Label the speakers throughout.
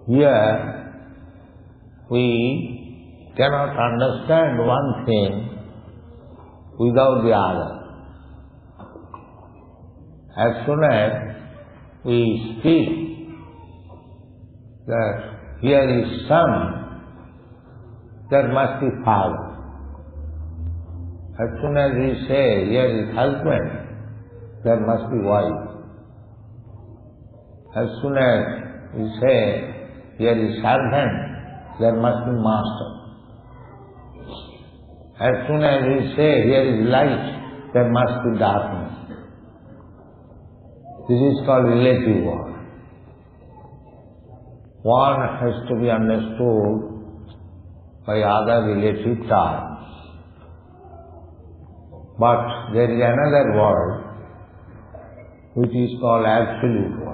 Speaker 1: Here we cannot understand one thing without the other. As soon as we speak that here is son, there must be father. As soon as we say here is husband, there must be wife. As soon as we say here is servant, there must be master. As soon as we say here is light, there must be darkness. This is called relative word. One has to be understood by other relative terms. But there is another word which is called absolute word.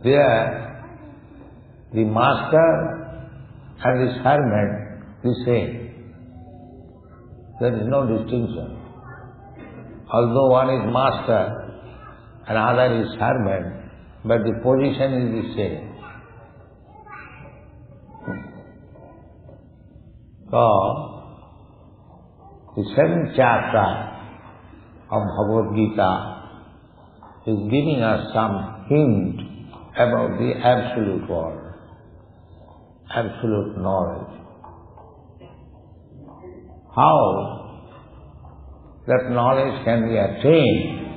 Speaker 1: There, the master and the servant, the same. There is no distinction. Although one is master and other is servant, but the position is the same. So, the 7th chapter of Bhagavad Gita is giving us some hint about the absolute word, absolute knowledge. How that knowledge can be attained,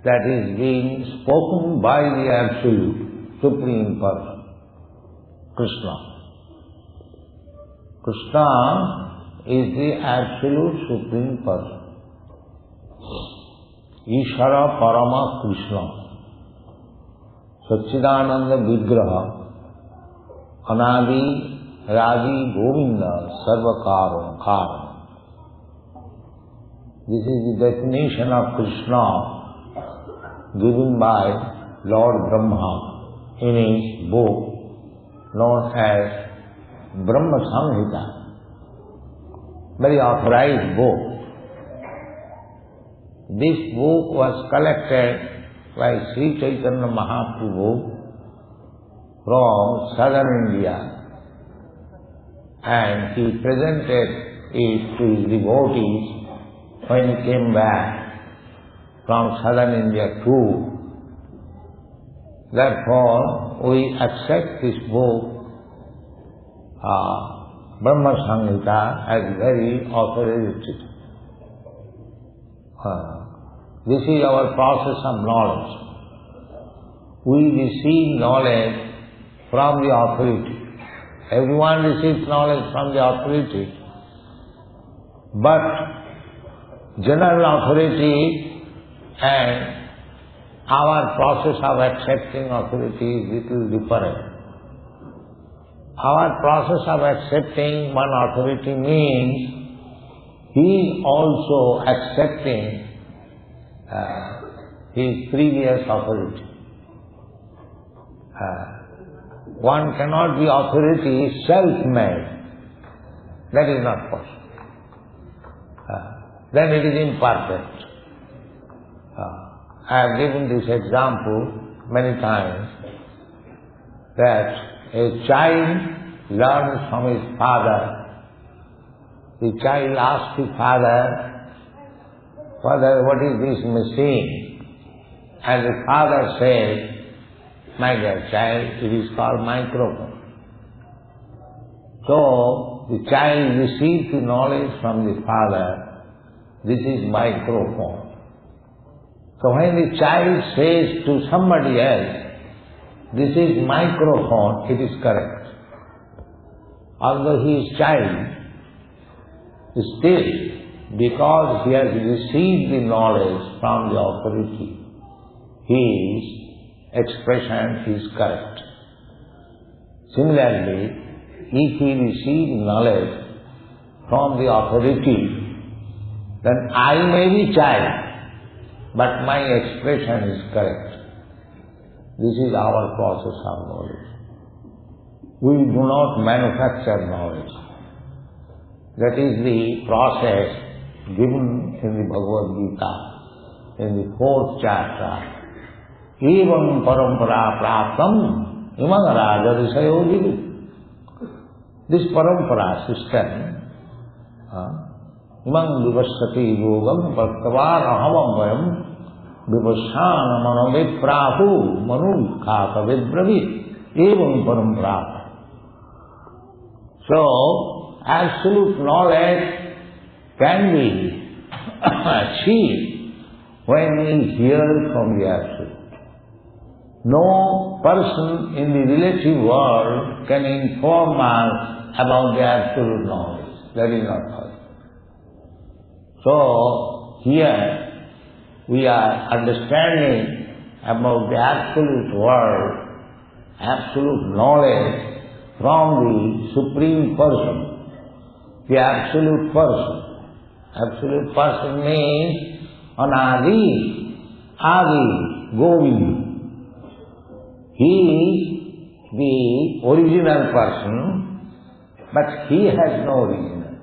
Speaker 1: that is being spoken by the Absolute, Supreme Person, Krishna. Krishna is the Absolute Supreme Person. Ishvara Parama Krishna, Satchidananda Vigraha, Anadi Radi Govinda Sarvakaram Karam. This is the definition of Krishna given by Lord Brahma in his book known as Brahma Samhita, very authorized book. This book was collected by ЩrīCaitanyacaritāmṛta from southern India, and he presented it to his devotees when he came back from southern India too. Therefore, we accept this book, Brahma Samhita, as very authoritative. This is our process of knowledge. We receive knowledge from the authority. Everyone receives knowledge from the authority. But general authority and our process of accepting authority is little different. Our process of accepting one authority means he is also accepting his previous authority. One cannot be authority self-made. That is not possible. Then it is imperfect. I have given this example many times that a child learns from his father. The child asks the father, "Father, what is this machine?" And the father says, "My dear child, it is called microphone." So, the child receives the knowledge from the father, "This is microphone." So when the child says to somebody else, "This is microphone," it is correct. Although he is child, still, because he has received the knowledge from the authority, his expression is correct. Similarly, if he receives knowledge from the authority, then I may be child, but my expression is correct. This is our process of knowledge. We do not manufacture knowledge. That is the process given in the Bhagavad Gita, in the 4th chapter. evam parampara praptam imang rajarisayogidu. This parampara system, imang vivasati yogam bhaktavar ahavam vayam vivasana manaviprahu manukata vidbravit evam parampara. So, absolute knowledge can be achieved when we hear from the Absolute. No person in the relative world can inform us about the Absolute knowledge. That is not possible. So, here we are understanding about the Absolute world, Absolute knowledge from the Supreme Person, the Absolute Person. Absolute Person means Anadi, Adi, Govind. He is the original person, but he has no original.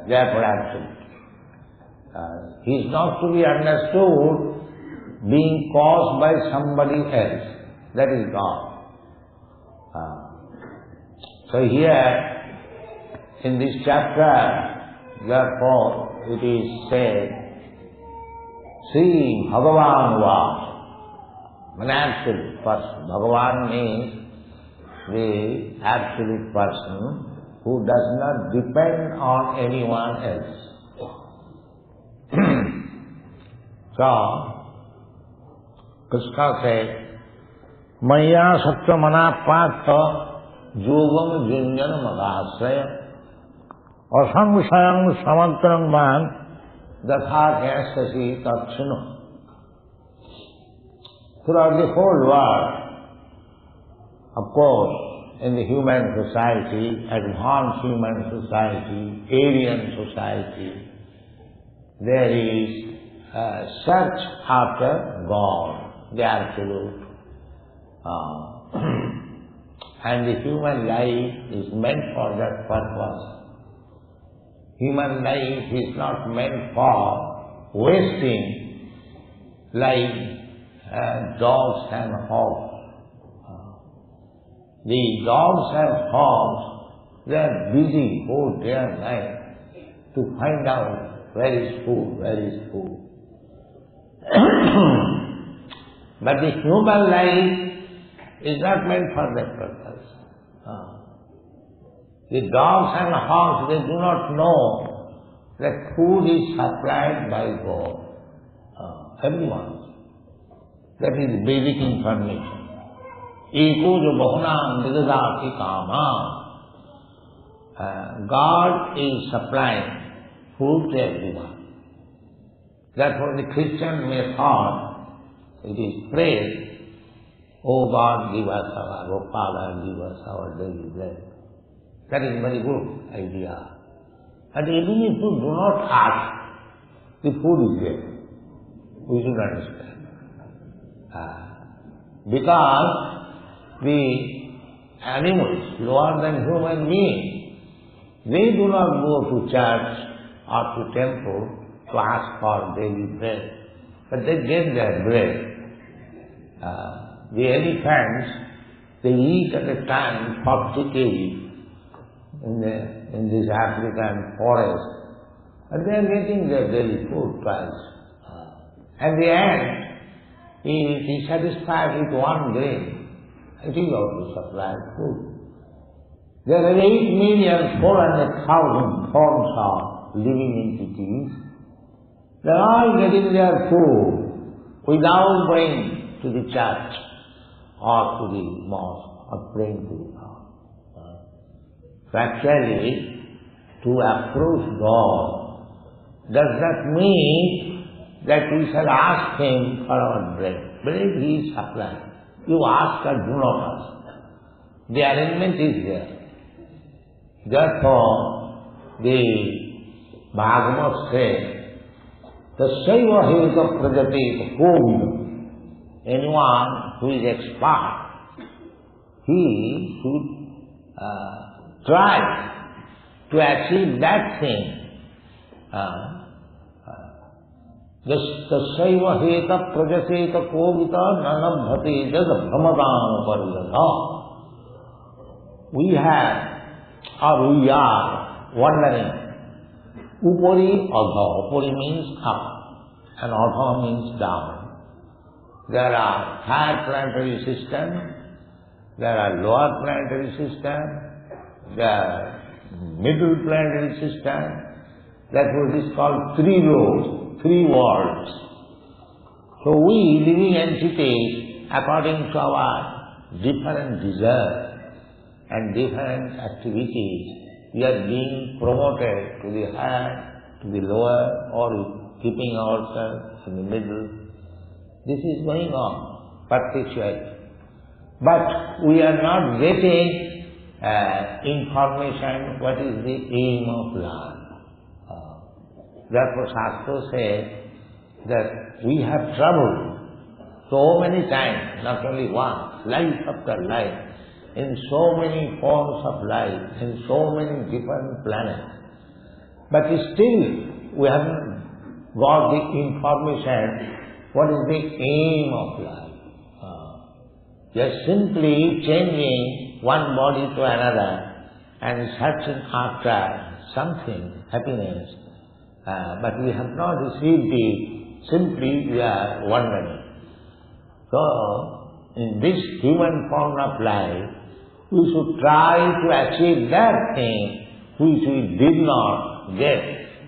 Speaker 1: Therefore Absolute. He is not to be understood being caused by somebody else. That is God. So here, in this chapter, therefore, it is said, Sri Bhagavan was an absolute person. Bhagavan means the absolute person who does not depend on anyone else. So, Krishna said, Maya Satya Manapatha Yogam Junjan Madhasraya Asangshayam Samatrang Man Datha-kāryaśasi Tatshino. Throughout the whole world, of course, in the human society, advanced human society, Aryan society, there is a search after God, the Absolute. And the human life is meant for that purpose. Human life is not meant for wasting like dogs and hogs. The dogs and hogs, they are busy whole day and night to find out where is food, where is food. But the human life is not meant for that purpose. The dogs and hogs, they do not know that food is supplied by God. Everyone. That is basic information. Eko jo bahunam vidadati kama. God is supplying food to everyone. Therefore the Christian method, it is prayer, O God, give us our Father, give us our daily bread. That is very good idea. But even if you do not ask, the food is there. We should understand. Because the animals, lower than human beings, they do not go to church or to temple to ask for daily bread. But they get their bread. The elephants, they eat at a time 40 kg in this African forest, and they are getting their daily food twice. And the ant, he is satisfied with 1 grain. It is also supplied food. There are 8,400,000 forms of living entities. They are all getting their food without going to the church or to the mosque or praying to the God. Actually, to approach God does not mean that we shall ask Him for our bread. Bread He is supplying. You ask or do not ask. The arrangement is there. Therefore, the Bhagavad says, Tasyaiva heka prajate kovina. Anyone who is expert, he should try to achieve that thing Tasaiva heta prajaseta kovita nanabhate jad brahmadam parijata. We have, or we are, wandering. Upari adha. Upari means up, and adha means down. There are higher planetary systems, there are lower planetary systems, there are middle planetary systems. Therefore it is called three rows, three worlds. So we, living entities, according to our different desires and different activities, we are being promoted to the higher, to the lower, or keeping ourselves in the middle. This is going on perpetually. But we are not getting information what is the aim of life. Therefore Shastra says that we have traveled so many times, not only once, life after life, in so many forms of life, in so many different planets. But still we haven't got the information what is the aim of life. Just simply changing one body to another and searching after something, happiness, but we have not received it, simply we are wandering. So, in this human form of life, we should try to achieve that thing which we did not get,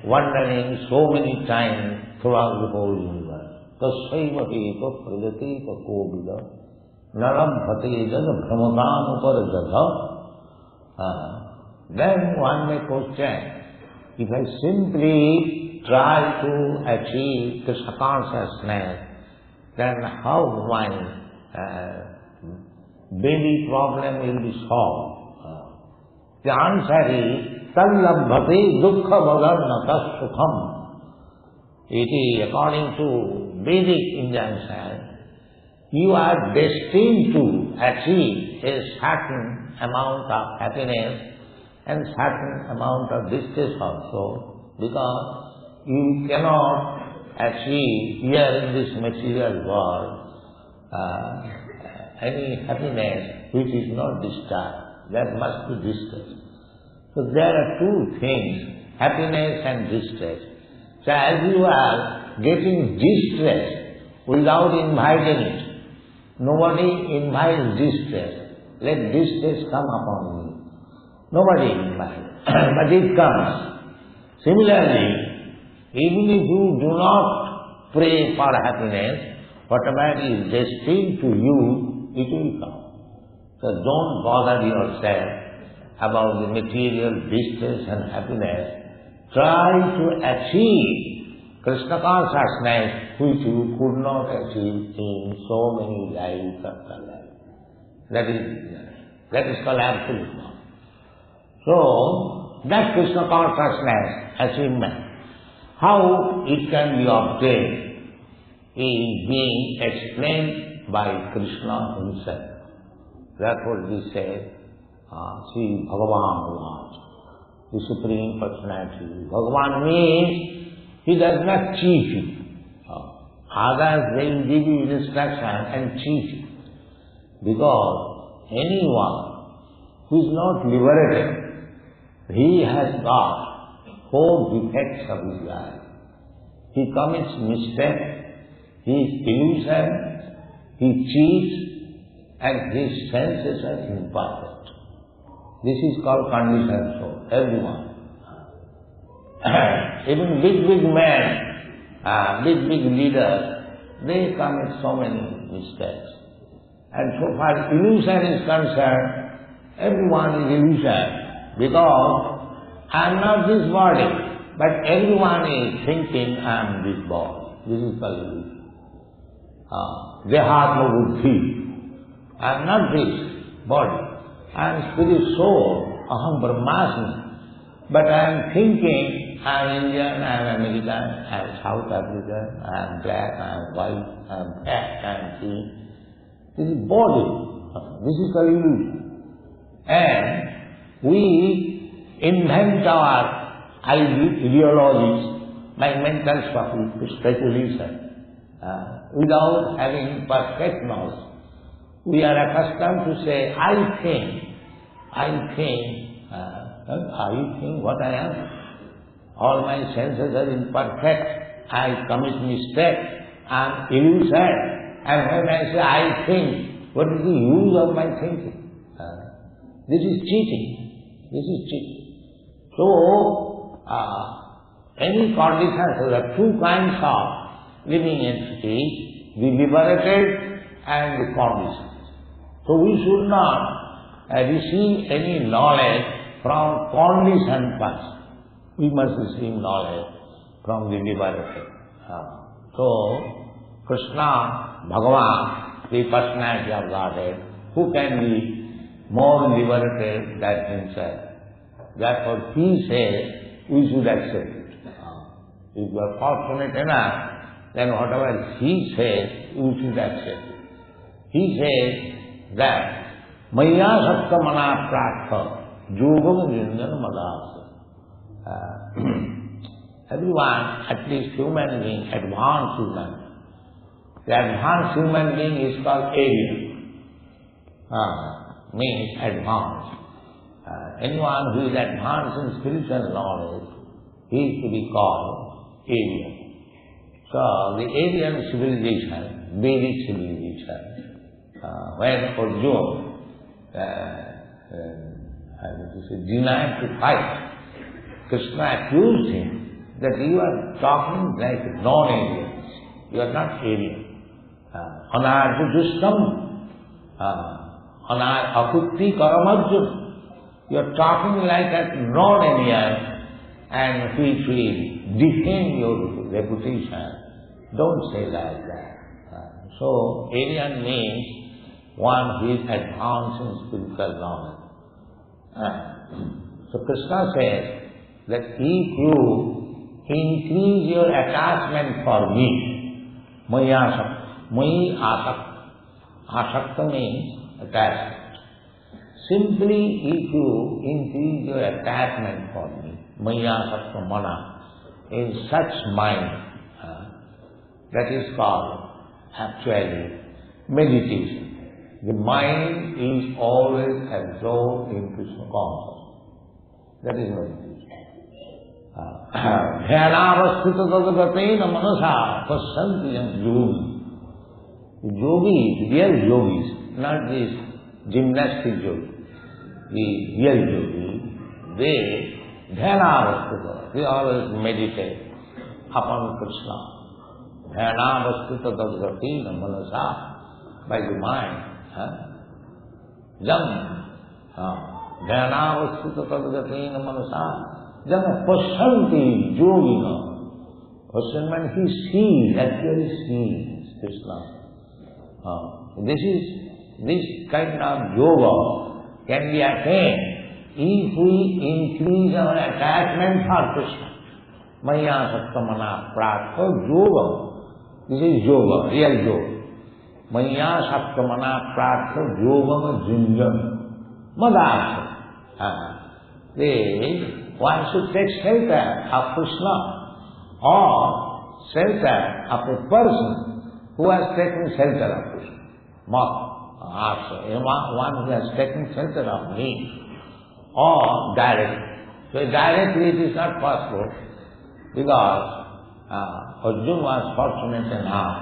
Speaker 1: wandering so many times throughout the whole universe. Tasaiva heta prajaseta kovita nanabhate jad brahmadam parijata. Then one may question, if I simply try to achieve Krishna consciousness, then how my baby problem will be solved? The answer is, tallabhate dukkha bhagarnata sukham. It is according to Vedic injunction, you are destined to achieve a certain amount of happiness and certain amount of distress also, because you cannot achieve here in this material world any happiness which is not disturbed. There must be distress. So there are two things, happiness and distress. So as you are getting distress without inviting it, nobody invites distress. Let distress come upon you. Nobody invites, but it comes. Similarly, even if you do not pray for happiness, whatever is destined to you, it will come. So don't bother yourself about the material distress and happiness. Try to achieve Krishna consciousness which you could not achieve in so many lives after life. That is called absolute knowledge. So, that Krishna consciousness achievement, how it can be obtained is being explained by Krishna himself. Therefore we say, ЩrīmadBhāgavatam, the Supreme Personality. Bhagavan means he does not cheat you. Others, they will give you instruction and cheat you. Because anyone who is not liberated, he has got 4 defects of his life. He commits mistakes, he is illusion, he cheats, and his senses are imperfect. This is called conditioned soul, everyone. Even big men, big leaders, they commit so many mistakes. And so far illusion is concerned, everyone is illusion, because I am not this body, but everyone is thinking I am this body. This is called illusion. Dehatma buddhi. I am not this body. I am spirit soul, aham brahmasmi. But I am thinking I am Indian, I am American, I am South African, I am black, I am white, I am fat, I am thin. This is body. This is called illusion. And we invent our ideologies by mental speculation, without having perfect knowledge. We are accustomed to say, I think what I am. All my senses are imperfect. I commit mistake. I am illusion. And when I say I think, what is the use of my thinking? This is cheating. So, any conditions, there are two kinds of living entities, the liberated and the conditioned. So we should not receive any knowledge from conditioned person. We must receive knowledge from the liberated. So, Krishna, Bhagavan, the personality of Godhead, who can be more liberated than himself? Therefore, he says, we should accept it. If you are fortunate enough, then whatever he says, you should accept it. He says that, Maya Sakta Mana Pratha, Yogam Jinjan Madasa. Everyone, at least human being, advanced human, the advanced human being is called Aryan. Means advanced. Anyone who is advanced in spiritual knowledge, he is to be called Aryan. So, the Aryan civilization, Vedic civilization, when Arjuna denied to fight, Krishna accused him that you are talking like non-Aryans. You are not Aryan. Anarjudustam, akutti karamajjuna. You are talking like a non-Aryan, and which will defend your reputation. Don't say like that. So, Aryan means one who is advanced in spiritual knowledge. So Krishna says that if you increase your attachment for me, maya asakta means attachment. Simply if you increase your attachment for me, maya asakta mana, in such mind, that is called actually meditation. The mind is always absorbed in Krishna consciousness. That is meditation. Dhyanavasthita tadgatena manasa pasyanti yogi. The yogis, real yogis, not these gymnastic yogis, the real yogis, they dhyanavasthita, they always meditate upon Krishna. Dhyanavasthita tadgatena manasa, by the mind. Jam dhyanavasthita tadgatena manasa jam pasyanti yogina. Pasyan means he sees, actually sees Krishna. This kind of yoga can be attained if we increase our attachment for Krishna. Maya sakta mana pratha yoga. This is yoga, real yoga. Maya sakta mana pratha yogam jinjan madasa. One should take shelter of Krishna or shelter of a person who has taken shelter of Krishna. One who has taken shelter of me or directly. So directly it is not possible because Arjuna was fortunate enough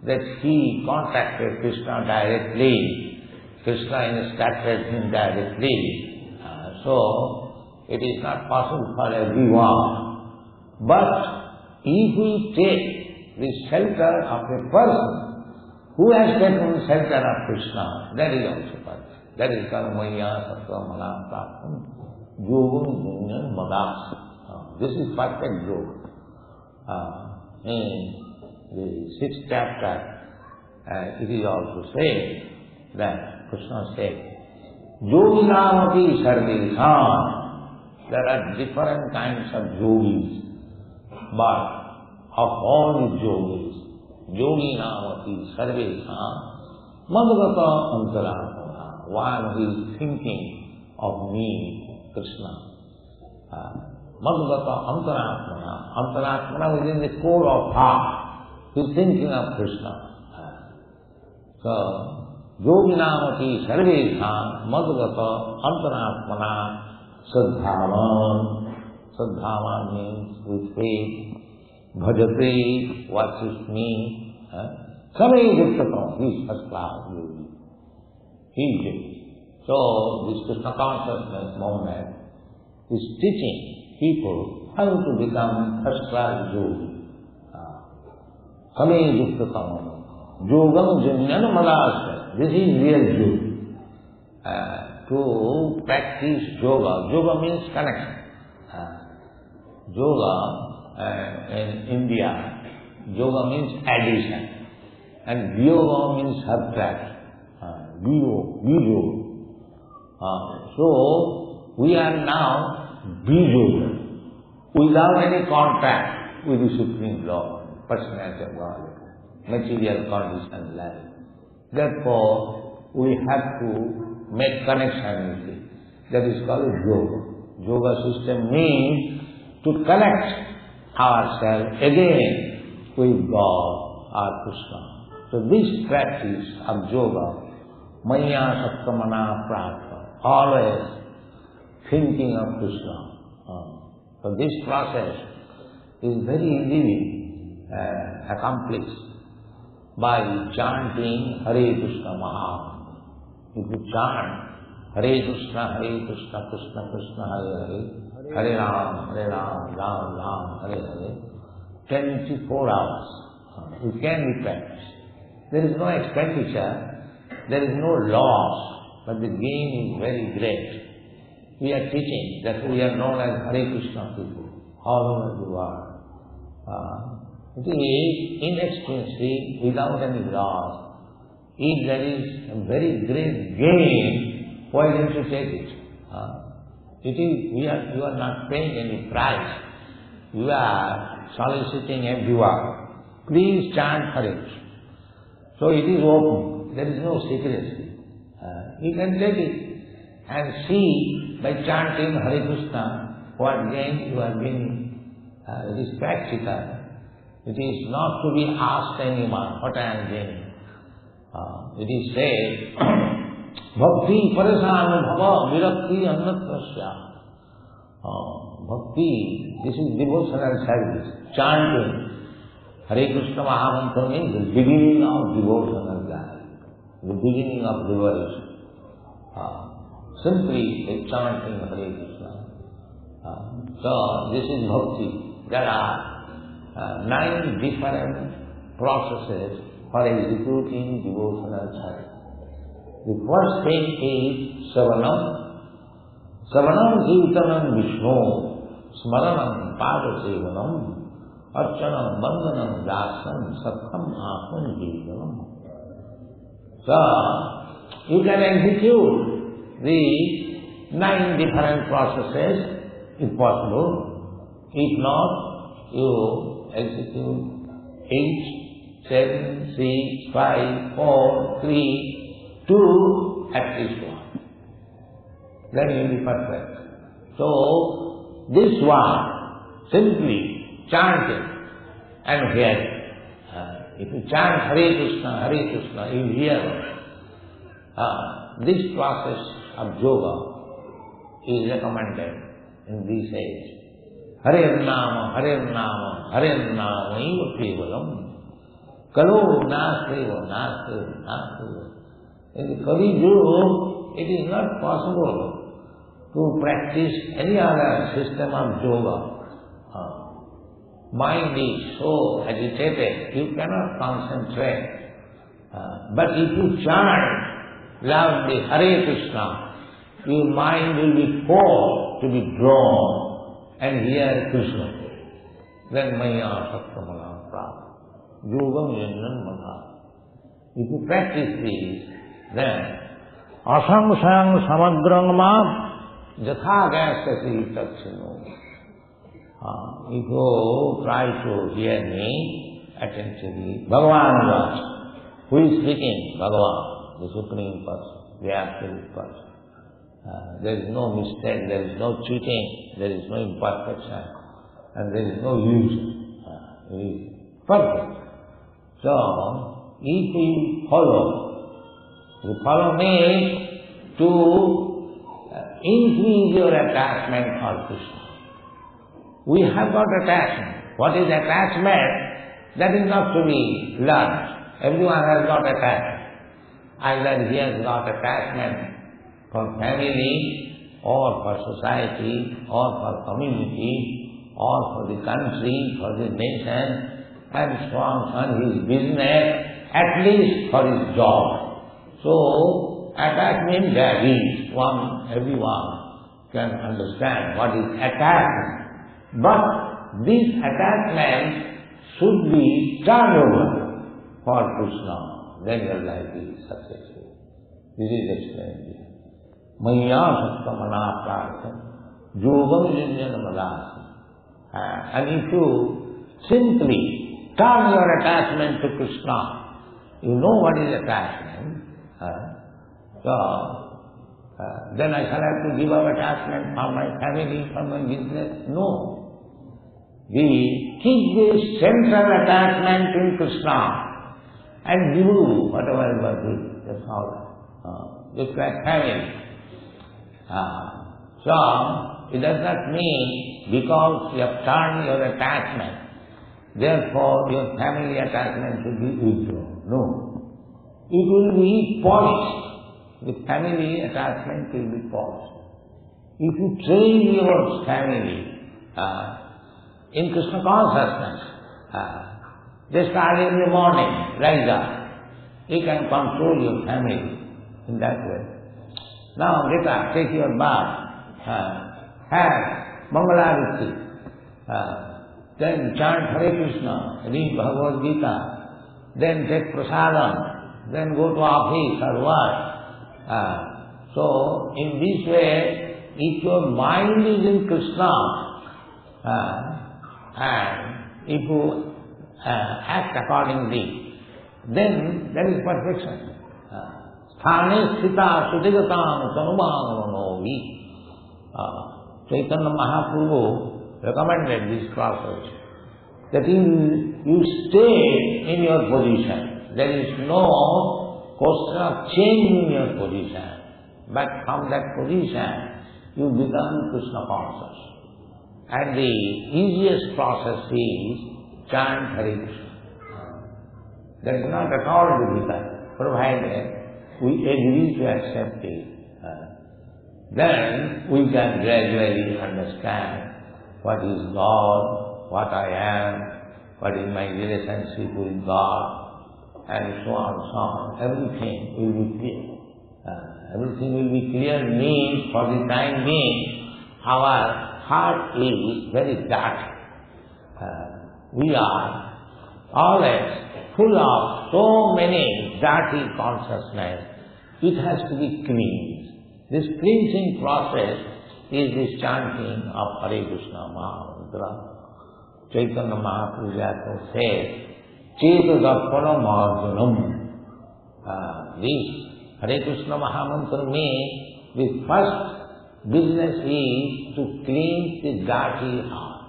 Speaker 1: that he contacted Krishna directly. Krishna instructed him directly. So, it is not possible for everyone. But if we take the shelter of a person who has taken shelter of Krishna, that is also possible. That is called Maya Sattva Manaprakam Yogam Junyan Madas. This is perfect yoga. In the 6th chapter, it is also said that Krishna said, Yoginamati sarvesham. There are different kinds of yogis, but of all the yogis, Yoginamati sarvesham madgata antarātmana. One who is thinking of me, Krishna. Madgata Antaratmana. Antaratmana within the core of heart. He's thinking of Krishna. So, yoginamati sarvesham madgata antaratmana sadbhavan. Sadbhavan means with faith. Bhajate, worships me. Samay Guptatam, he is first class yogi. He is yogi. So, this Krishna Consciousness movement is teaching people how to become first class yogi. Samay Guptatam. Yogam Jnana Malasya. This is real yoga. To practice yoga. Yoga means connection. Yoga in India, yoga means addition. And yoga means subtraction. Bijo. So, we are now bijo, without any contact with the Supreme Lord, personality of God, material conditioned life. Therefore, we have to make connection with it. That is called yoga. Yoga system means to connect ourselves again with God or Krishna. So this practice of yoga, maya sattamana prartha, always thinking of Krishna. So this process is very easily accomplished by chanting Hare Krishna Maha. If you chant Hare Krishna, Krishna Krishna, Hare Hare, Hare Ram, Ram Ram, Hare Hare, 24 hours. You can be practiced. There is no expenditure, there is no loss, but the gain is very great. We are teaching that we are known as Hare Krishna people all over the world. It is inexpensive, without any loss. If there is a very great gain, why don't you take it? You are not paying any price. You are soliciting everyone. Please chant Hare Krishna. So it is open. There is no secrecy. You can take it and see by chanting Hare Krishna what gain you are gaining. It is practical. It is not to be asked anyone what I am gaining. It is said, Bhakti parasana bhava virakti annatrasya. Bhakti, this is devotional service. Chanting Hare Krishna Mahamantra means the beginning of devotional life, the beginning of devotion. Simply chanting Hare Krishna. So this is bhakti. There are 9 different processes for executing devotional service. The first thing is Savanam. Savanam Kirtanam Vishnu, Smaranam Padasevanam, Archanam Bandhanam Dasam Sakham Aham Jivanam. So, you can execute the 9 different processes if possible. If not, you execute 8, 7, 6, 5, 4, 3, 2, at least 1. Then you will be perfect. So, this one, simply chant it and hear it. If you chant Hare Krishna, you will hear. This process of yoga is recommended in this age. Hare Nama, Hare Nama, Hare Nama, Eva Kevalam. Kalo Nasteva, Nasteva, Nasteva. In the Kali Yuga, it is not possible to practice any other system of yoga. Mind is so agitated, you cannot concentrate. But if you chant loudly Hare Krishna, your mind will be forced to be drawn and hear Krishna. Then maya sattamana prapta. Yogam yannan mata. If you practice this, then asangsang samagrang ma jatha gasyasi tatchino. If you try to hear me attentively, Bhagavan was, who is speaking? Bhagavan, the Supreme Person, the Absolute Person. There is no mistake, there is no cheating, there is no imperfection, and there is no illusion. It is perfect. So, if we follow means to increase your attachment for Krishna. We have got attachment. What is attachment? That is not to be learned. Everyone has got attachment. Either he has got attachment for family, or for society, or for community, or for the country, for the nation, and so on his business, at least for his job. So, attachment varies. Everyone can understand what is attachment. But this attachment should be turned over for Krishna. Then your life is successful. This is explained here. Maya sattamana prartham yogam yunjana madasi. And if you simply turn your attachment to Krishna, you know what is attachment. Then I shall have to give up attachment for my family, for my business. No. We keep this central attachment in Krishna and do whatever you are doing. That's all. Just like family. So, it does not mean because you have turned your attachment, therefore your family attachment should be withdrawn. No. It will be polished. The family attachment will be polished. If you train your family in Krishna consciousness, just early in the morning, rise up, you can control your family in that way. Now get up, take your bath, have Mangalarati, then chant Hare Krishna, read Bhagavad-gītā, then take prasadam, then go to office or work. So, in this way, if your mind is in Krishna, and if you act accordingly, then that is perfection. Sthane sthita sudigatam tanumānanovi. Chaitanya Mahaprabhu recommended this process, that you stay in your position. There is no question of changing your position, but from that position you become Krishna conscious. And the easiest process is chant Hare Krishna. That is not at all difficult, provided we agree to accept it. Then we can gradually understand what is God, what I am, what is my relationship with God, and so on. Everything will be clear. Everything will be clear means, for the time being, our heart is very dirty. We are always full of so many dirty consciousness. It has to be cleansed. This cleansing process is this chanting of Hare Krishna mantra. Chaitanya Mahaprabhu says, Cheta Darpana Marjanam. This Hare Krishna Mahamantra means the first business is to cleanse the dirty heart.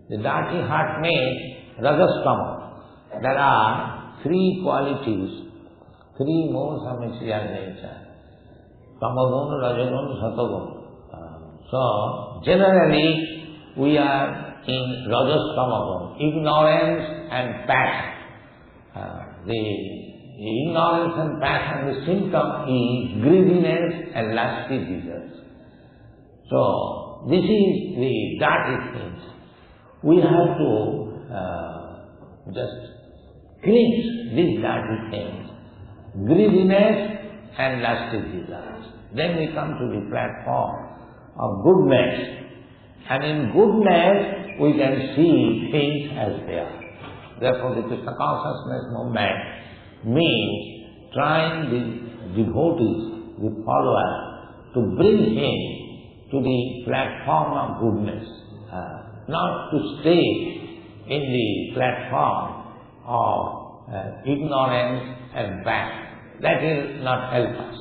Speaker 1: The dirty heart means Rajastama. There are three qualities, three modes of material nature. Tamagun, Rajagun, Satagun. So, generally, we are in Rajastamagun, ignorance and passion. The ignorance and passion, the symptom is greediness and lusty desires. So, this is the dirty things. We have to just cleanse these dirty things, greediness and lusty desires. Then we come to the platform of goodness, and in goodness we can see things as they are. Therefore, the Krishna Consciousness movement means trying the devotees, the followers, to bring him to the platform of goodness, not to stay in the platform of ignorance and passion. That will not help us.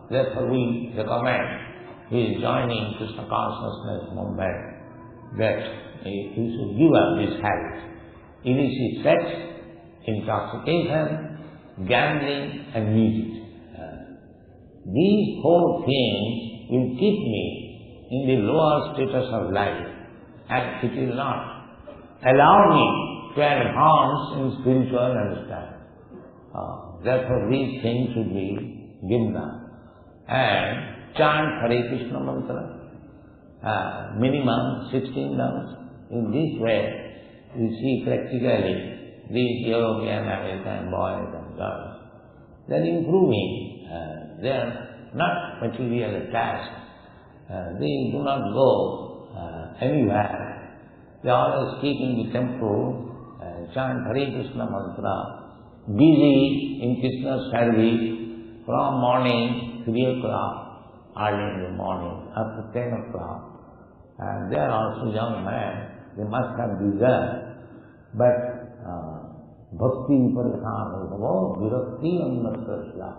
Speaker 1: Therefore we recommend who is joining Krishna Consciousness movement that he should give up this habit. Illicit sex, intoxication, gambling and music. These four things will keep me in the lower status of life, and it will not allow me to advance in spiritual understanding. Therefore these things should be given up. And chant Hare Krishna mantra, minimum 16 times. In this way, you see practically these European, American boys and girls, they are improving. They are not material attached. They do not go anywhere. They always keep in the temple, chant Hare Krishna mantra, busy in Krishna's service from morning 3 o'clock, early in the morning, up to 10 o'clock. And they are also young men. They must have desire. But bhakti parithan bhavo virakti annatasya.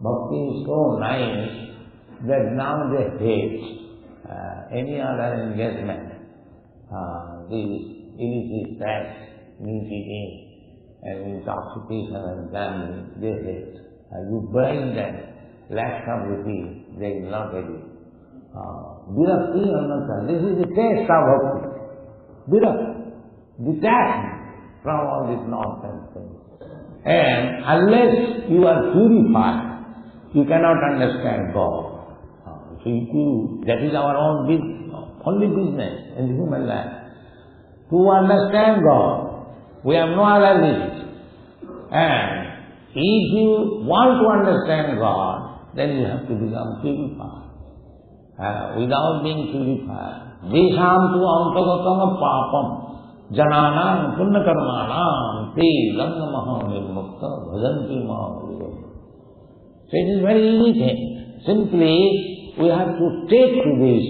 Speaker 1: Bhakti is so nice that now they hate any other engagement. These illicit sex, meat eating, and intoxication and gambling, they hate. You bring them lakhs of rupees, they will not get it. Virakti annatasya. This is the taste of bhakti. Virakti, detachment from all these nonsense things. And unless you are purified, you cannot understand God. So that is our own only business in the human life. To understand God, we have no other business. And if you want to understand God, then you have to become purified. Without being purified, Visham tu antagatam papam jananam punna karmanam te gangamaha nirmukta bhajanti maha. So it is very easy thing. Simply we have to take to this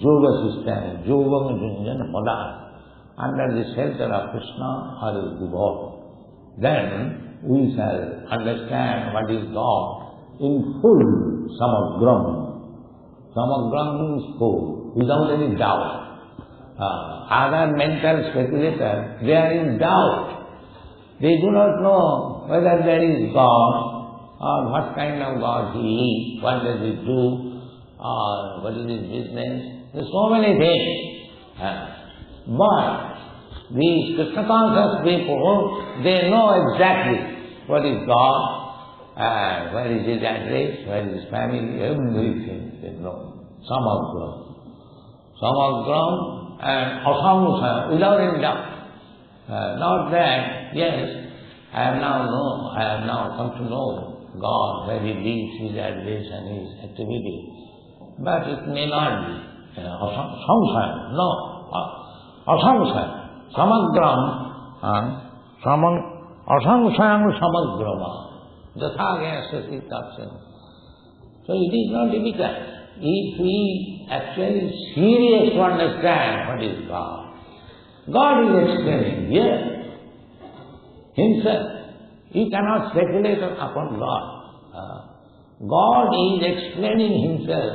Speaker 1: yoga system, yoga junjan pada, under the shelter of Krishna or his devotee. Then we shall understand what is God in full samagram. Samagram means full, without any doubt. Other mental speculators, they are in doubt. They do not know whether there is God, or what kind of God he is, what does he do, or what is his business. There are so many things. But these Krishna conscious people, they know exactly what is God, where is his address, where is his family, everything they know. Samagram and asamsa, without any doubt. Not that, yes, I have now come to know God, where he lives, his address and his activity. But it may not be. Samsaya, no. Asamsaya, samagram, asamsayam samagrama. Jathagya sasitatsen. So it is not difficult. If we actually serious to understand what is God, God is explaining here himself. You cannot speculate upon God. God is explaining himself.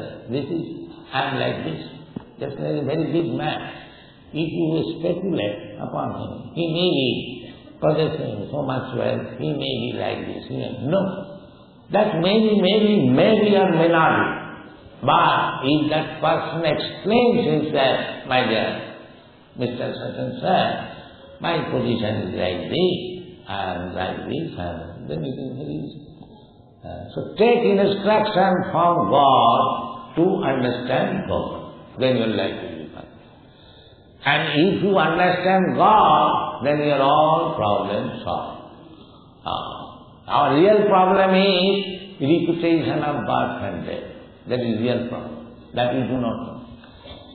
Speaker 1: I am like this. Just like a very big man. If you speculate upon him, he may be possessing so much wealth, he may be like this. No. That maybe or may not be. But if that person explains himself, my dear Mr. Such and Such, my position is like this, and like this, and then it is very easy. So take instruction from God to understand God. Then your life will be fine. And if you understand God, then your all problems solved. Our real problem is repetition of birth and death. That is real problem. That we do not know.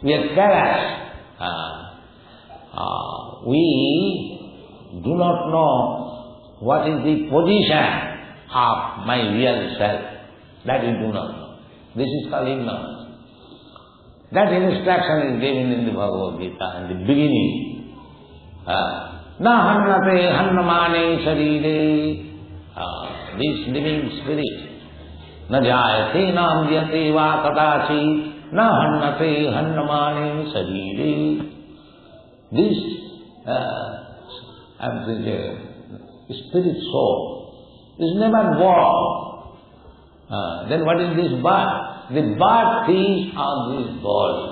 Speaker 1: We are careless. We do not know what is the position of my real self. That we do not know. This is called ignorance. That instruction is given in the Bhagavad-gītā in the beginning. Na hannate hannamane sharire. This living spirit na jayate na amyate va kadachi na hannate hannamane sarire. This spirit soul is never born. Then what is this birth? The birth is of this body.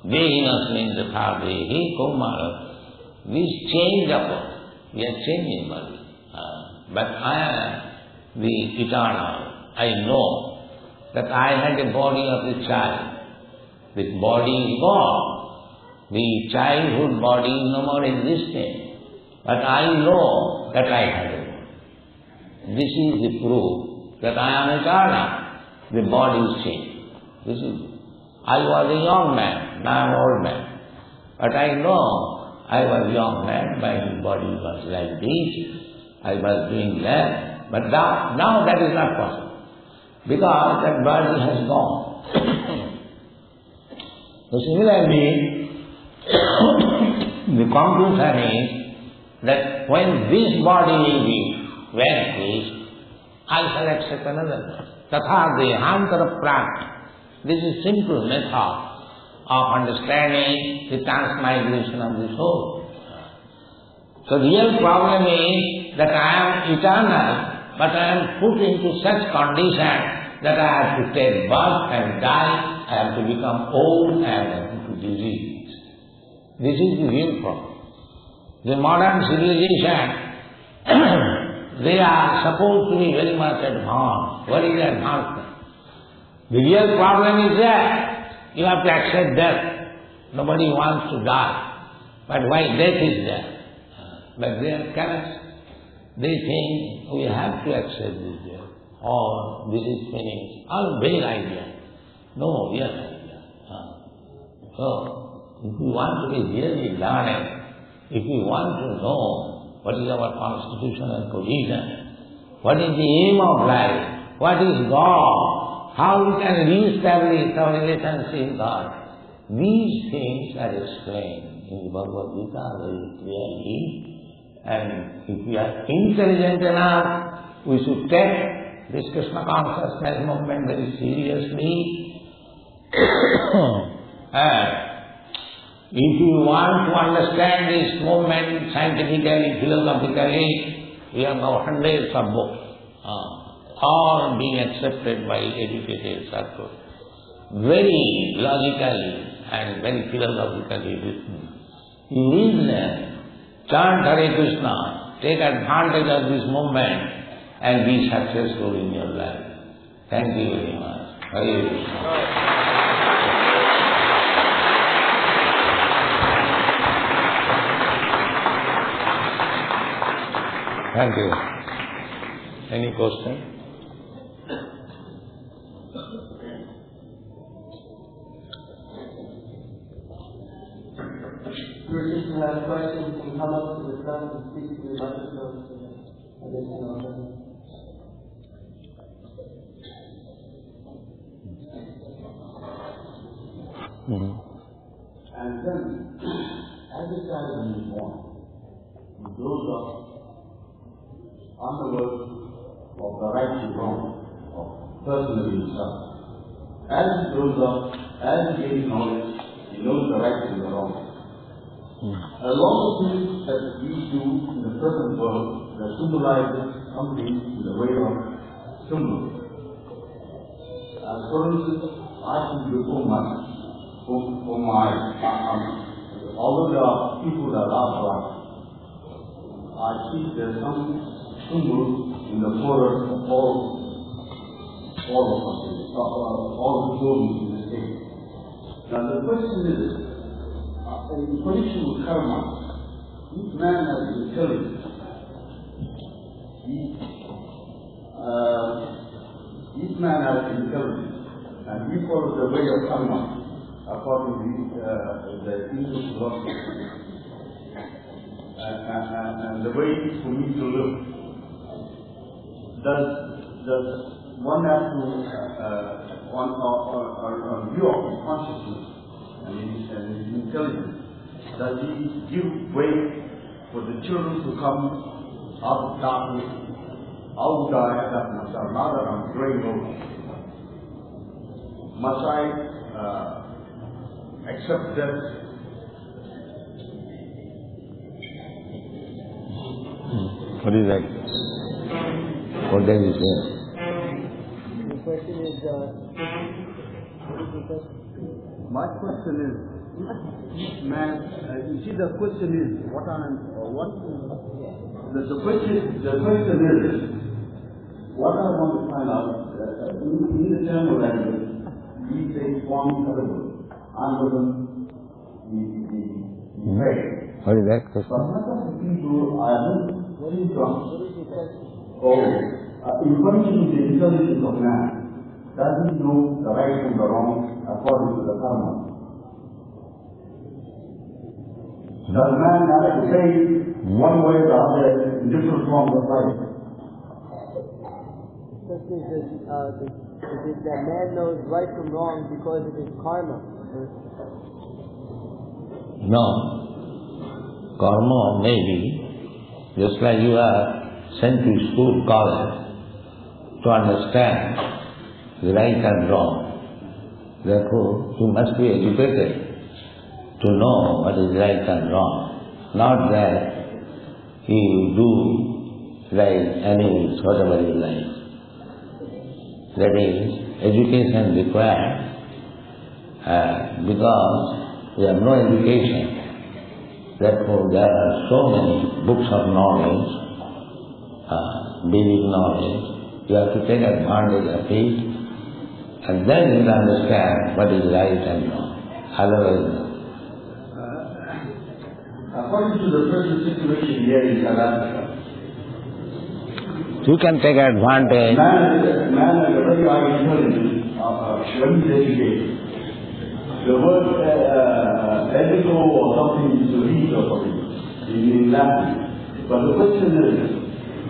Speaker 1: Dehinas means the third dehi, Kumara. This change of body. We are changing body. But I am the eternal. I know that I had a body of a child. This body is gone. The childhood body is no more existing. But I know that I had a body. This is the proof that I am eternal. The body is changed. This is it. I was a young man, now I am an old man. But I know I was a young man, my body was like this, I was doing that. But now that is not possible. Because that body has gone. So similarly, the conclusion is that when this body vanishes, I shall accept another body. Tatha dehantara prapti. This is simple method of understanding the transmigration of the soul. So real problem is that I am eternal, but I am put into such condition that I have to take birth and die, I have to become old, I have to disease. This is the real problem. The modern civilization, they are supposed to be very much advanced. What is advancement? The real problem is that you have to accept death. Nobody wants to die. But why death is there? But they are careless. They think we have to accept this death. Or this is finished. All vague idea. No real idea. So, if we want to be really learned, if we want to know what is our constitutional position, what is the aim of life, what is God, how we can re-establish our relationship with God, these things are explained in the Bhagavad Gita very clearly. And if we are intelligent enough, we should take this Krishna Consciousness movement very seriously. And if you want to understand this movement scientifically, philosophically, we have now hundreds of books, all being accepted by educated circles. Very logically and very philosophically written. You read them, chant Hare Krishna, take advantage of this movement and be successful in your life. Thank you very much. Hare Krishna. Thank you. Any question?
Speaker 2: If you have questions, you can come up to the front and speak to the microphone.
Speaker 3: And then, as a child when he is born, he grows up on the word of the right to wrong, of personally himself. As he grows up, as he gains knowledge, he knows the right and the wrong. A lot of things that we do in the present world that symbolizes something in the way of symbols. As for instance, I can do so much for my, although there are people that are black, I see there's some symbols in the forehead of all of us, all the children in the state. Now the question is, in connection with karma, each man has intelligence. Each man has intelligence, and he follows the way of karma according to the English philosophy, and the way for me to live. Does one have to on view of his consciousness and his intelligence? Does he give way for the children to come out of darkness, how would I adapt myself now that I'm growing old? Must I accept death?
Speaker 1: What is that? What does he say?
Speaker 2: The question is, what is the question?
Speaker 3: My question is, man, you see the question is, the question is, what I want to find out, in the Tamil language, we say Swami Srila Prabhupada, the faith.
Speaker 1: What is that
Speaker 3: But
Speaker 1: question?
Speaker 3: not of the people I haven't seen from,
Speaker 2: What is the question?
Speaker 3: information is the intelligence of man. Does he know the right from the wrong according to the karma? Does man have to say one way or the other in different forms of life?
Speaker 2: The question is it that man knows right from wrong because of his karma?
Speaker 1: No. Karma may be, just like you are sent to school, college, to understand the right and wrong. Therefore, you must be educated to know what is right and wrong. Not that you do like animals, whatever you like. That is, education required because we have no education. Therefore, there are so many books of knowledge, basic knowledge. You have to take advantage of it, and then you will understand what is right and wrong. Otherwise, no.
Speaker 3: According to the present situation here in Calcutta,
Speaker 1: You can take advantage.
Speaker 3: man is a very high intelligence when he's educated. The word ethical or something is to read or something in Latin. But the question is,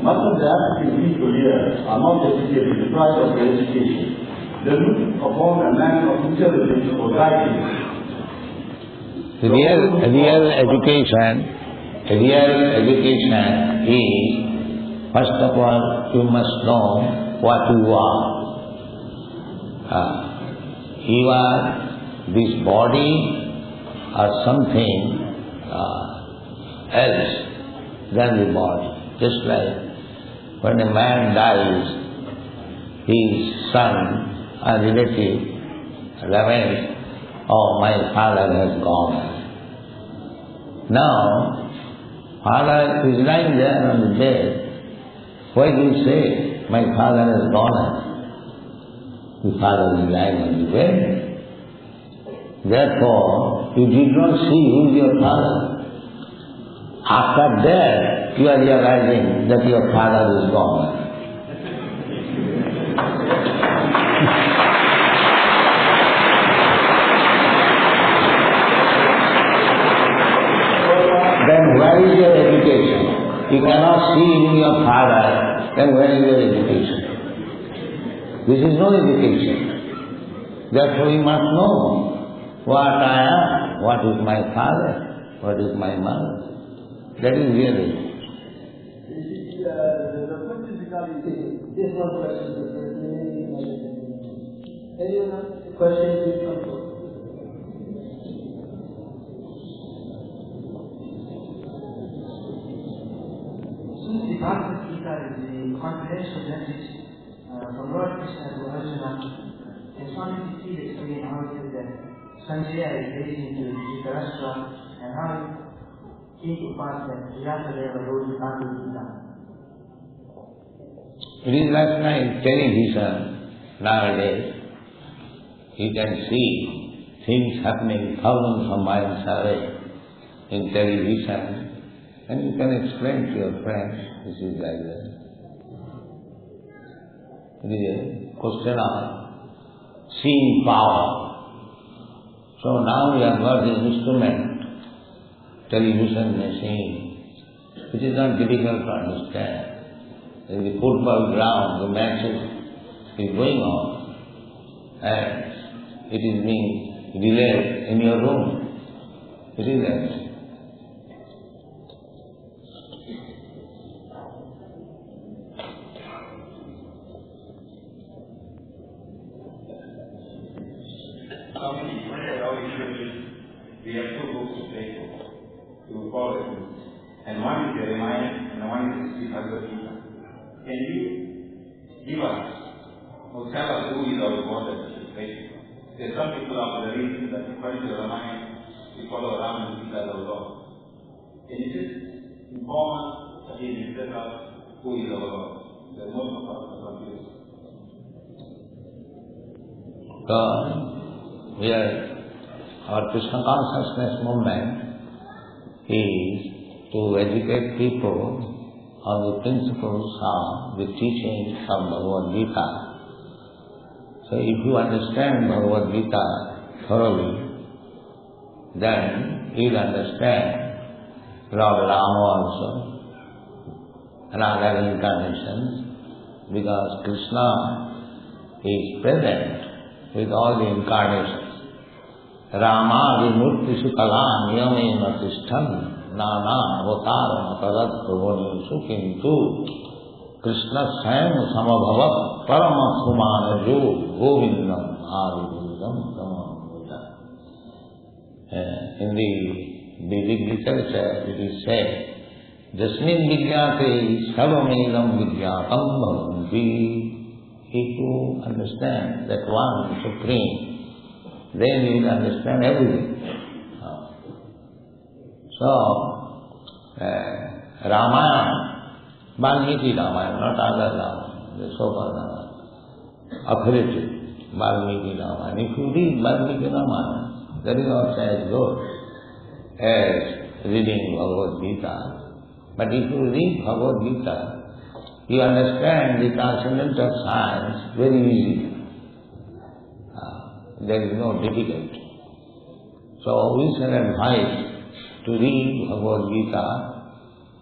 Speaker 3: much of the African people here are not educated, deprived of their education. They look upon a man of intelligence or guidance.
Speaker 1: Real education is, first of all, you must know what you are. You are this body or something else than the body. Just like when a man dies, his son or relative laments, "Oh, my father has gone." Now, father is lying there on the bed. Why do you say, "My father has gone"? The father is lying on the bed. Therefore, you did not see who is your father. After death, you are realizing that your father is gone. Then where is your education? You cannot see in your father, then where is your education? This is no education. Therefore you must know what I am, what is my father, what is my mother. That is real education.
Speaker 2: The question regarding this one question is any other questions you come for?
Speaker 4: Since the Bhagavad Gita is the confidential message from Lord Krishna to Arjuna, can Swami please explain how it is that Sanjaya is raised into Dhritarashtra and how it came to pass that Vyāsadeva wrote the Bhagavad Gita?
Speaker 1: It is last night television nowadays. You can see things happening thousands of miles away in television, and you can explain to your friends, this is like that. It is a question of seeing power. So now we have got this instrument, television machine, which is not difficult to understand. In the football ground, the match is going on, and it is being relayed in your room. It is that.
Speaker 5: follow it. And one is the Ramayana and one is the Bhagavad-gītā. Can you give us or tell us who is our God at this place? There's some people of the reason that according to the Ramayana, we follow Ram and Sita as our Lord. Can you just inform us again and tell us who is our Lord? There's no confused.
Speaker 1: Here, our Krishna Consciousness movement is to educate people on the principles of the teachings of Bhagavad-gītā. So if you understand Bhagavad-gītā thoroughly, then you'll understand Lord Rama also and other incarnations, because Krishna is present with all the incarnations. Rama vimurti sukala niyamena tishtham nana avataram tadat prabhunesu kintu Krishna swayam samabhavat parama sumanajo govindam adivindam tamamita. In the Vedic literature it is said, Jasmin vidyate sarvamedam vidyatam bhavanti. If you understand that one supreme, then you will understand everything. So, Ramayana, Valmiki Ramayana, not other Ramayana, the so-called Ramayana, authoritative Valmiki Ramayana. If you read Valmiki Ramayana, that is also as good as reading Bhagavad-gītā. But if you read Bhagavad-gītā, you understand the transcendental science very easily. There is no difficulty. So we shall advise to read Bhagavad-gītā.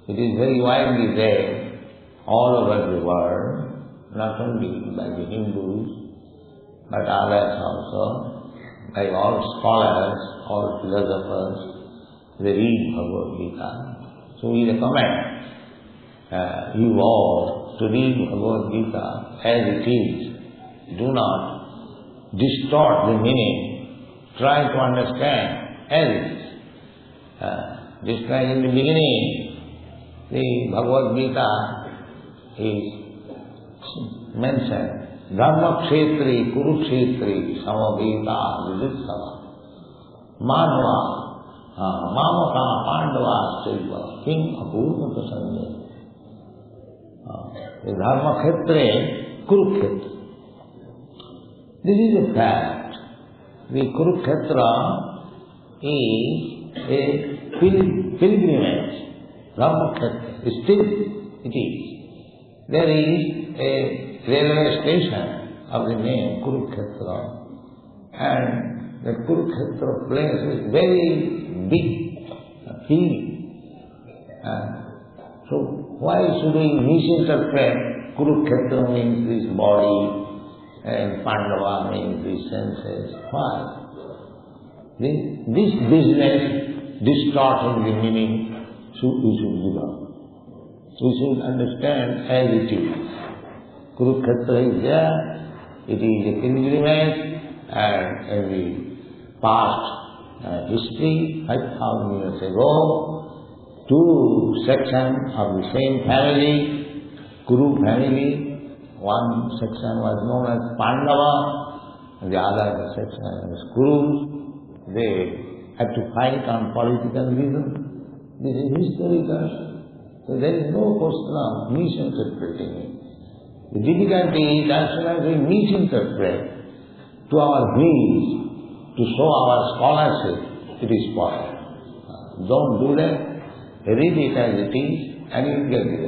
Speaker 1: It is very widely read all over the world, not only by the Hindus, but others also, by all scholars, all philosophers. They read Bhagavad-gītā. So we recommend you all to read Bhagavad-gītā as it is. Do not distort the meaning. Try to understand as it is. Just like in the beginning, the Bhagavad-gītā is mentioned. Dharma-kshetri, Kuru-kshetri, samaveta, vidutsava. Manva, mamaka, pandava, stilva, kim apurvata sanyaya. The Dharma-kshetre, Kurukshetra. This is a fact. The Kurukshetra is a pilgrimage. Dharma-kshetra. Still it is. There is a railway station of the name Kurukshetra, and the Kurukshetra place is very big, huge. So why should we misinterpret Kurukshetra means this body and Pandava means these senses? Why? This business distorting the meaning we should give up. We should understand as it is. Kurukshetra is there, it is a pilgrimage, and in the past history, 5,000 years ago, two sections of the same family, Kuru family, one section was known as Pandava, and the other section was Kurus. They had to fight on political reasons. This is historical. So there is no question of misinterpreting it. The difficulty is as soon as we misinterpret to our needs, to show our scholarship, it is possible. Don't do that. Read it as it is and you will get it.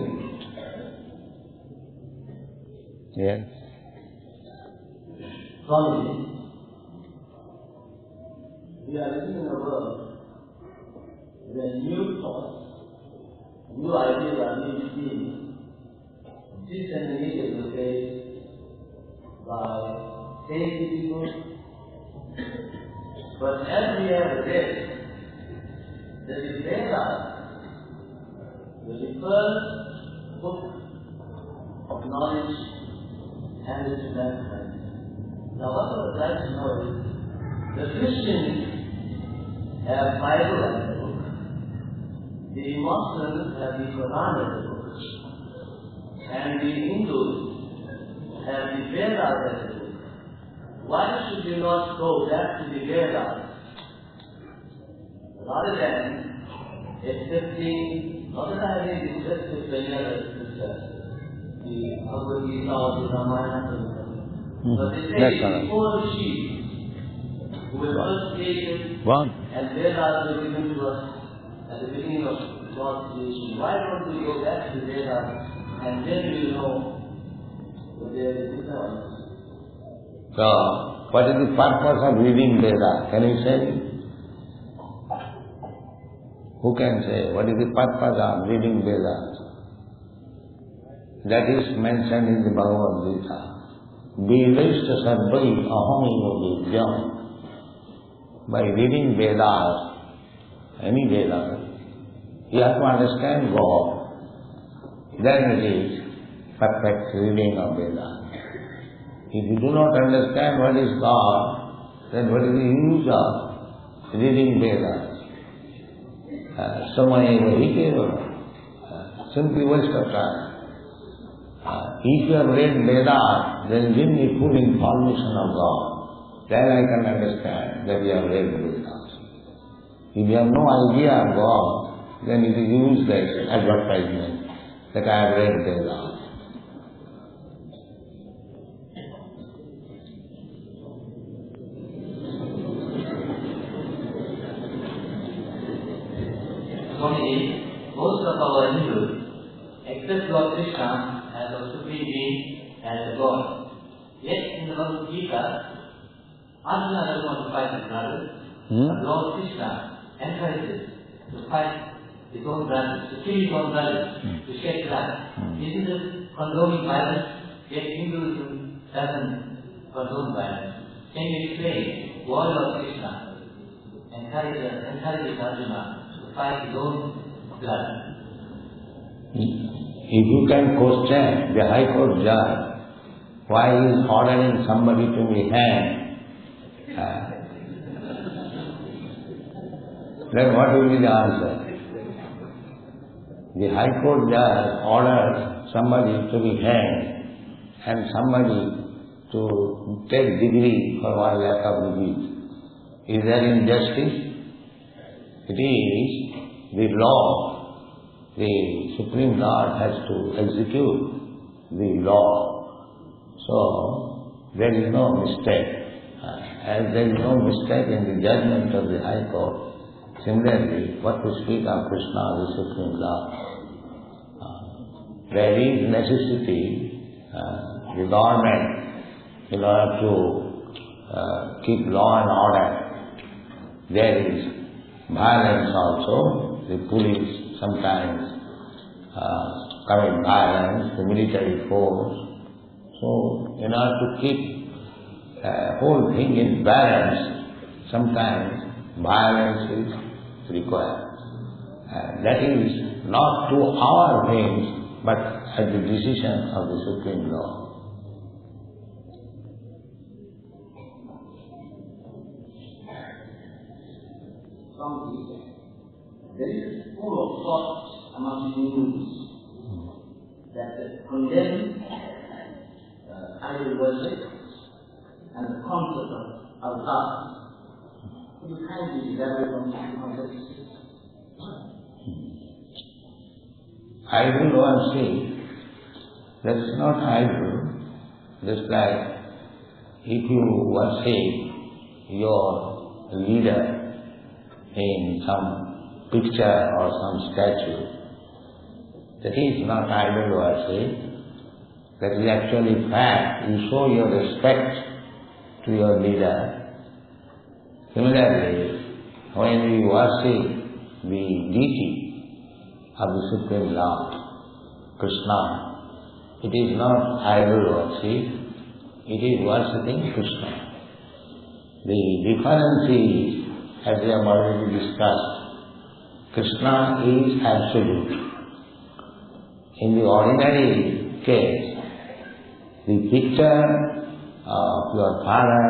Speaker 1: Yes.
Speaker 3: Swami, we are living in a world where new thoughts, new ideas are being seen, disseminated to the place by saintly people. But as we have read, that the Vedas, the first book of knowledge, handed to mankind. Now what I would like to know is, the Christians have Bible as a book,
Speaker 6: the Muslims have the Quran as a book, and the Hindus have the Vedas as a book. Why should you not go back to the Vedas rather than accepting, not that I have discussed with many other scriptures, the Bhagavad-gītā or the Ramayana, but they say the four rishis who were first created and Vedas were given to us at the beginning of God's creation. Why don't we go back to Vedas and then we will know what there is difference?
Speaker 1: So, what is the purpose of reading Vedas? Can you say? Who can say? What is the purpose of reading Vedas? That is mentioned in the Bhagavad-gītā. Vedashta sarvai ahamiva vidyam. By reading Vedas, any Vedas, you have to understand God. Then it is perfect reading of Vedas. If you do not understand what is God, then what is the use of reading Vedas? Samayeva hikeva, simply waste of time. If you have read Vedas, then give me full information of God. Then I can understand that you have read Vedas. If you have no idea of God, then it is useless advertisement that I have read Vedas.
Speaker 6: Swami, most of our Hindus accept Lord Krishna as a supreme being and a God. Yet in the Bhagavad-gītā, Arjuna doesn't want to fight his brothers, but Lord Krishna encourages to fight his own brothers, to kill his own brothers, to shed blood. Isn't this condoning violence? Yet Hinduism doesn't condone violence. Can you explain why Lord Krishna encourages Arjuna to fight his own blood?
Speaker 1: If you can question the High Court judge, why he is ordering somebody to be hanged, then what will be the answer? The High Court judge orders somebody to be hanged and somebody to take degree for one lakh of rupees. Is there injustice? It is the law. The Supreme Lord has to execute the law. So, there is no mistake. As there is no mistake in the judgment of the High Court, similarly, what to speak of Krishna, the Supreme Lord? There is necessity, the government, in order to keep law and order. There is violence also. The police sometimes commit violence, the military force. So, in order to keep whole thing in balance, sometimes violence is required. That is not to our whims, but at the decision of the Supreme Lord.
Speaker 6: There is a school of thought among the Hindus that condemn idol worship and the concept of Allah. Could you kindly elaborate on this?
Speaker 1: Idol worship, that's not idol. Just like if you worship your leader in some picture or some statue, that is not idol worship. That is actually fact. You show your respect to your leader. Similarly, when we worship the deity of the Supreme Lord, Krishna, it is not idol worship, it is worshipping Krishna. The difference is, as we have already discussed, Krishna is absolute. In the ordinary case, the picture of your father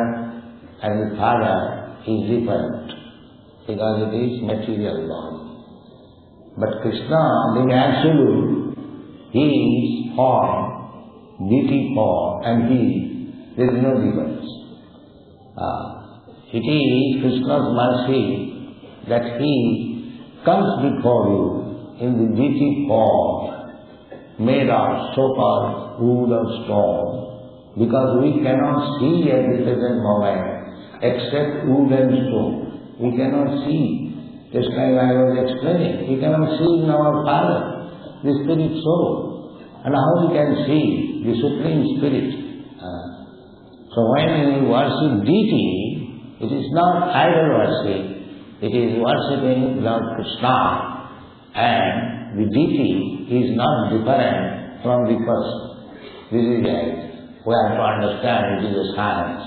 Speaker 1: and the father is different because it is material body. But Krishna, the Absolute, He is form, deity form, and He, there is no difference. It is Krishna's mercy that He comes before you in the deity form, made of so-called wood or stone, because we cannot see at the present moment except wood and stone. We cannot see. Just like I was explaining, we cannot see in our Father, the Spirit Soul. And how we can see the Supreme Spirit? So when we worship deity, it is not idol worship, it is worshipping Lord Krishna, and the deity is not different from the person. This is right. We have to understand it is a science.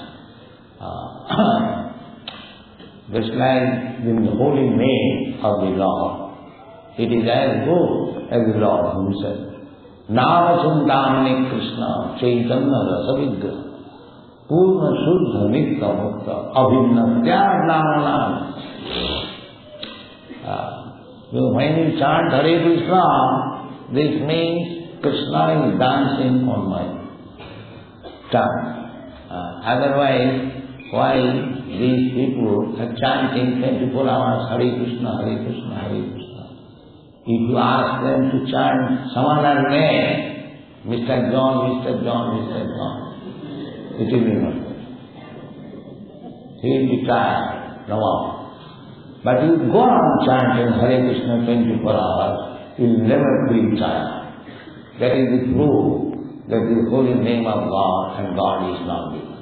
Speaker 1: Just like the holy name of the Lord, it is as good as the Lord Himself. Nama Chintamani Krishna Chaitanya Purna Shuddha Nitya Mukta Abhinna Tyag. When you chant Hare Krishna, this means Krishna is dancing on my tongue. Otherwise, why these people are chanting 24 hours Hare Krishna, Hare Krishna, Hare Krishna? If you ask them to chant some other name, Mr. John, Mr. John, Mr. John, it will be not good. He will be tired, no more. But you go on chanting Hare Krishna 24 hours, you will never feel tired. That is the proof that the holy name of God and God is not different.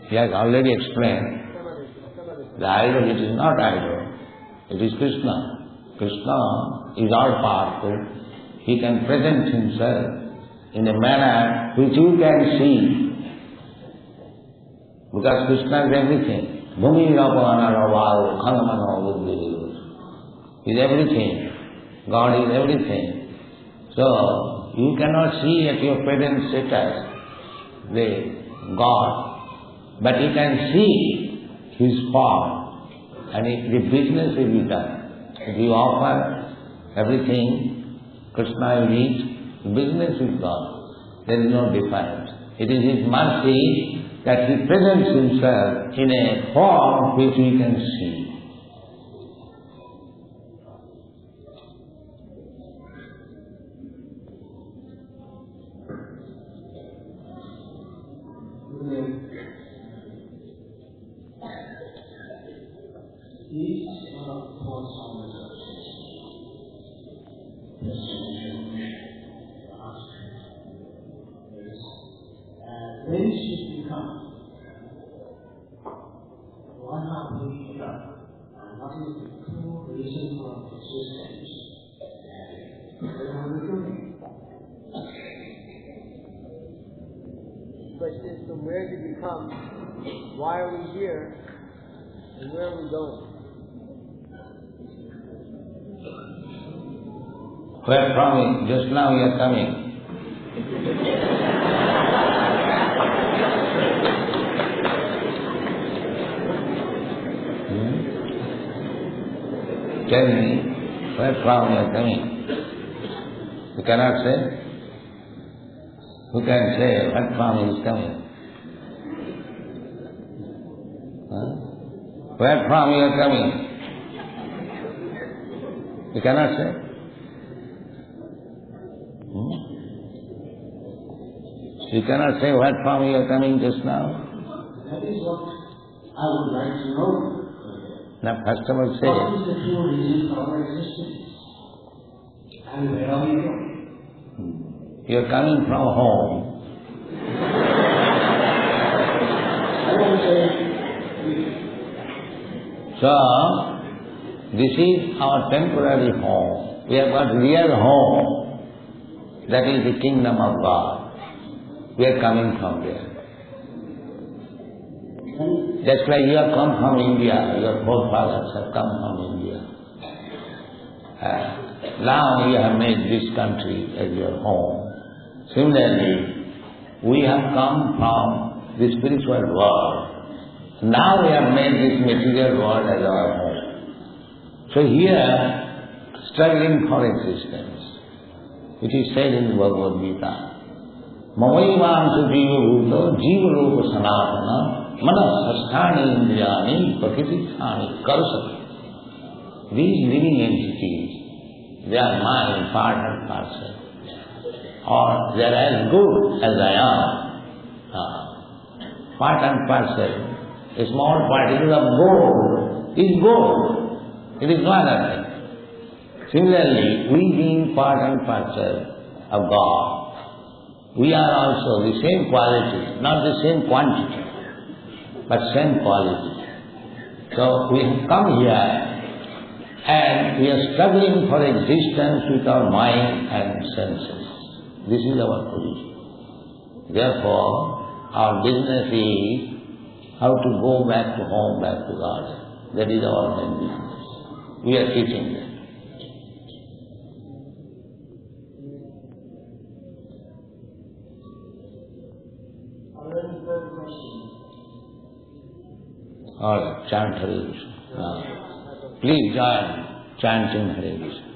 Speaker 1: He has already explained the idol, it is not idol, it is Krishna. Krishna is all powerful. He can present Himself in a manner which you can see. Because Krishna is everything. Bhumi Rapana Ravayo Khanamana Buddhi is everything. God is everything. So you cannot see at your present status the God. But you can see His form, and the business will be done. If you offer everything, Krishna will eat, the business is gone. There is no difference. It is His mercy that He presents Himself in a form which we can see.
Speaker 3: When should become one half of the other, and what is the true reason for existence? Where are we going?
Speaker 2: The question is, from where did we come, why are we here, and where are we going?
Speaker 1: Where from? Just now you are coming. Tell me, where from you are coming? You cannot say? Who can say where from he is coming? Huh? Where from you are coming? You cannot say? You cannot say where from you are coming just now?
Speaker 3: That is what I would like to know.
Speaker 1: Now first of all say,
Speaker 3: what is the true reason for our existence? And where are we going?
Speaker 1: you are coming from home.
Speaker 3: I want to say,
Speaker 1: so, this is our temporary home. We have got real home. That is the kingdom of God. We are coming from there. Just like you have come from India, your forefathers have come from India. Now you have made this country as your home. Similarly, we have come from the spiritual world. Now we have made this material world as our home. So here, struggling for existence. It is said in the Bhagavad-gītā, Mamaivaṁ jiva bhuto jiva loka sanatana manasasthani indriyani prakritithani karusati. These living entities, they are mine, part and parcel. Or they are as good as I am. Part and parcel. A small particle of gold is gold. It is no other thing. Similarly, we being part and parcel of God, we are also the same quality, not the same quantity, but same quality. So we have come here and we are struggling for existence with our mind and senses. This is our position. Therefore, our business is how to go back to home, back to God. That is our main business. We are teaching them.
Speaker 4: Are there any further questions?
Speaker 1: All right, chant Hare Krishna. Please join chanting Hare Krishna.